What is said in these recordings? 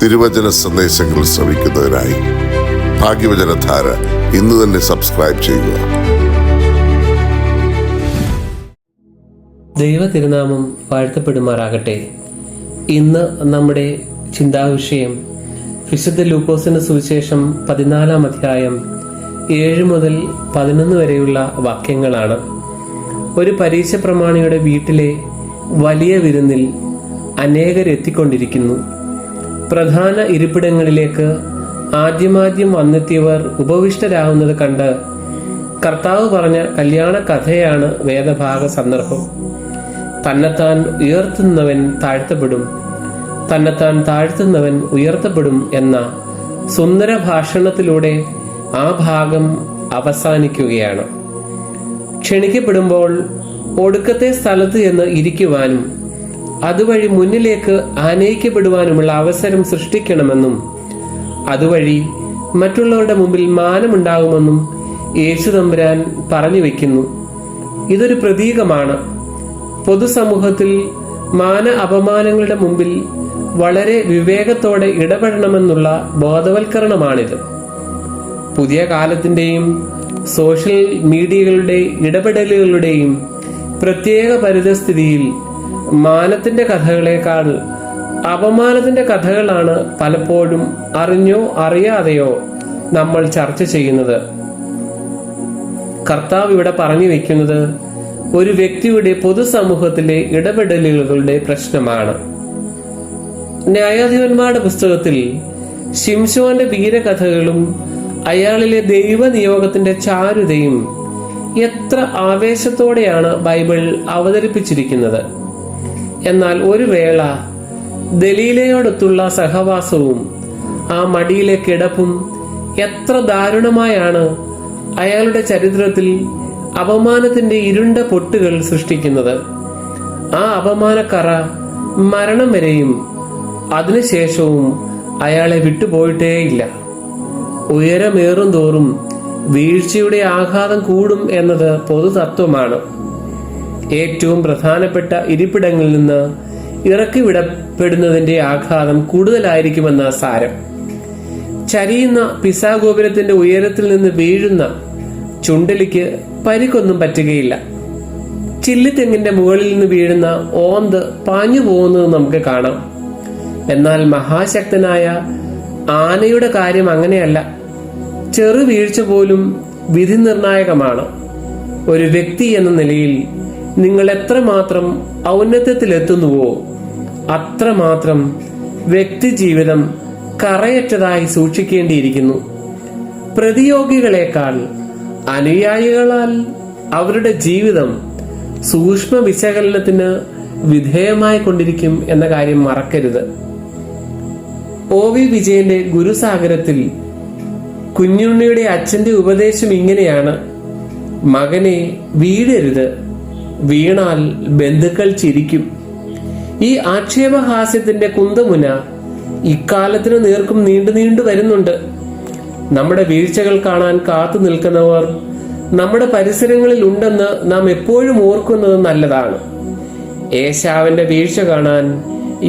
തിരുവചന സന്ദേശങ്ങൾ ശ്രവിക്കുന്നതിനായി ഭാഗ്യവചനധാര ഇന്ന് തന്നെ സബ്സ്ക്രൈബ് ചെയ്യുക. ദൈവ തിരുനാമം വാഴ്ത്തപ്പെടുമാറാകട്ടെ. ഇന്ന് നമ്മുടെ ചിന്താവിഷയം വിശുദ്ധ ലൂക്കോസിന്റെ സുവിശേഷം 14-ാം അധ്യായം 7 മുതൽ 11 വരെയുള്ള വാക്യങ്ങളാണ്. ഒരു പരീശ പ്രമാണിയുടെ വീട്ടിലെ വലിയ വിരുന്നിൽ അനേകരെത്തിക്കൊണ്ടിരിക്കുന്നു. പ്രധാന ഇരിപ്പിടങ്ങളിലേക്ക് ആദ്യമാദ്യം വന്നെത്തിയവർ ഉപവിഷ്ടരാകുന്നത് കണ്ട് കർത്താവ് പറഞ്ഞ കല്യാണ കഥയാണ് വേദഭാഗ സന്ദർഭം. തന്നെത്താൻ ഉയർത്തുന്നവൻ താഴ്ത്തപ്പെടും, തന്നെത്താൻ താഴ്ത്തുന്നവൻ ഉയർത്തപ്പെടും എന്ന സുന്ദര ഭാഷണത്തിലൂടെ ആ ഭാഗം അവസാനിക്കുകയാണ്. ക്ഷണിക്കപ്പെടുമ്പോൾ ഒടുക്കത്തെ സ്ഥലത്ത് എന്ന് ഇരിക്കുവാനും അതുവഴി മുന്നിലേക്ക് ആനയിക്കപ്പെടുവാനുമുള്ള അവസരം സൃഷ്ടിക്കണമെന്നും അതുവഴി മറ്റുള്ളവരുടെ മുമ്പിൽ മാനമുണ്ടാകുമെന്നും യേശു തമ്പുരാൻ പറഞ്ഞു വെക്കുന്നു. ഇതൊരു പ്രതീകമാണ്. പൊതുസമൂഹത്തിൽ മാന അപമാനങ്ങളുടെ മുമ്പിൽ വളരെ വിവേകത്തോടെ ഇടപെടണമെന്നുള്ള ബോധവൽക്കരണമാണിത്. പുതിയ കാലത്തിന്റെയും സോഷ്യൽ മീഡിയകളുടെ ഇടപെടലുകളുടെയും പ്രത്യേക പരിതസ്ഥിതിയിൽ മാനത്തിന്റെ കഥകളേക്കാൾ അപമാനത്തിന്റെ കഥകളാണ് പലപ്പോഴും അറിഞ്ഞോ അറിയാതെയോ നമ്മൾ ചർച്ച ചെയ്യുന്നത്. കർത്താവ് ഇവിടെ പറഞ്ഞു വെക്കുന്നത് ഒരു വ്യക്തിയുടെ പൊതുസമൂഹത്തിലെ ഇടപെടലുകളുടെ പ്രശ്നമാണ്. ന്യായാധിപന്മാരുടെ പുസ്തകത്തിൽ ശിംശോന്റെ വീരകഥകളും അയാളിലെ ദൈവനിയോഗത്തിന്റെ ചാരുതയും എത്ര ആവേശത്തോടെയാണ് ബൈബിൾ അവതരിപ്പിച്ചിരിക്കുന്നത്. എന്നാൽ ഒരു വേള ദലീലയോടൊത്തുള്ള സഹവാസവും ആ മടിയിലെ കിടപ്പും എത്ര ദാരുണമായാണ് അയാളുടെ ചരിത്രത്തിൽ അപമാനത്തിന്റെ ഇരുണ്ട പൊട്ടുകൾ സൃഷ്ടിക്കുന്നത്. ആ അപമാനക്കറ മരണം വരെയും അതിനുശേഷവും അയാളെ വിട്ടുപോയിട്ടേയില്ല. ഉയരമേറും തോറും വീഴ്ചയുടെ ആഘാതം കൂടും എന്നത് പൊതുതത്വമാണ്. ഏറ്റവും പ്രധാനപ്പെട്ട ഇരിപ്പിടങ്ങളിൽ നിന്ന് ഇറക്കി വിടപ്പെടുന്നതിന്റെ ആഘാതം കൂടുതലായിരിക്കുമെന്ന സാരം. ചരിയുന്ന പിസാഗോപുരത്തിന്റെ ഉയരത്തിൽ നിന്ന് വീഴുന്ന ചുണ്ടലിക്ക് പരിക്കൊന്നും പറ്റുകയില്ല. ചില്ലിത്തെങ്ങിന്റെ മുകളിൽ നിന്ന് വീഴുന്ന ഓന്ത് പാഞ്ഞു പോകുന്നത് നമുക്ക് കാണാം. എന്നാൽ മഹാശക്തനായ ആനയുടെ കാര്യം അങ്ങനെയല്ല. ചെറു വീഴ്ച പോലും വിധി നിർണായകമാണ്. ഒരു വ്യക്തി എന്ന നിലയിൽ നിങ്ങൾ എത്രമാത്രം ഔന്നത്യത്തിലെത്തുന്നുവോ അത്രമാത്രം വ്യക്തി ജീവിതം കറയറ്റതായി സൂക്ഷിക്കേണ്ടിയിരിക്കുന്നു. പ്രതിയോഗികളെക്കാൾ അനുയായികളാൽ അവരുടെ ജീവിതം സൂക്ഷ്മ വിശകലനത്തിന് വിധേയമായി കൊണ്ടിരിക്കും എന്ന കാര്യം മറക്കരുത്. OV വിജയന്റെ ഗുരുസാഗരത്തിൽ കുഞ്ഞുണ്ണിയുടെ അച്ഛന്റെ ഉപദേശം ഇങ്ങനെയാണ്: മകനെ വീഴരുത്, വീണാൽ ബന്ധുക്കൾ ചിരിക്കും. ഈ ആക്ഷേപഹാസ്യത്തിന്റെ കുന്തമുന ഇക്കാലത്തിന് നേർക്കും നീണ്ടു വരുന്നുണ്ട്. നമ്മുടെ വീഴ്ചകൾ കാണാൻ കാത്തു നിൽക്കുന്നവർ നമ്മുടെ പരിസരങ്ങളിൽ ഉണ്ടെന്ന് നാം എപ്പോഴും ഓർക്കുന്നത് നല്ലതാണ്. ഏശാവിന്റെ വീഴ്ച കാണാൻ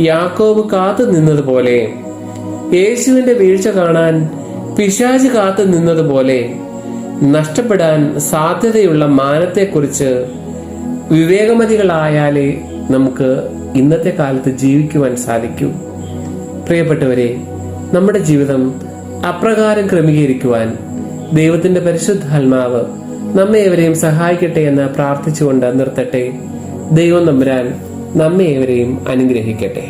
യാക്കോബ് കാത്തു നിന്നതുപോലെ, യേശുവിന്റെ വീഴ്ച കാണാൻ പിശാച് കാത്തു നിന്നതുപോലെ നഷ്ടപ്പെടാൻ സാധ്യതയുള്ള മാനത്തെക്കുറിച്ച് വിവേകമതികളായാലേ നമുക്ക് ഇന്നത്തെ കാലത്ത് ജീവിക്കുവാൻ സാധിക്കൂ. പ്രിയപ്പെട്ടവരെ, നമ്മുടെ ജീവിതം അപ്രകാരം ക്രമീകരിക്കുവാൻ ദൈവത്തിന്റെ പരിശുദ്ധാത്മാവ് നമ്മെ ഏവരെയും സഹായിക്കട്ടെ എന്ന് പ്രാർത്ഥിച്ചുകൊണ്ട് നിർത്തട്ടെ. ദൈവം തമ്പുരാൻ നമ്മെ ഏവരെയും അനുഗ്രഹിക്കട്ടെ.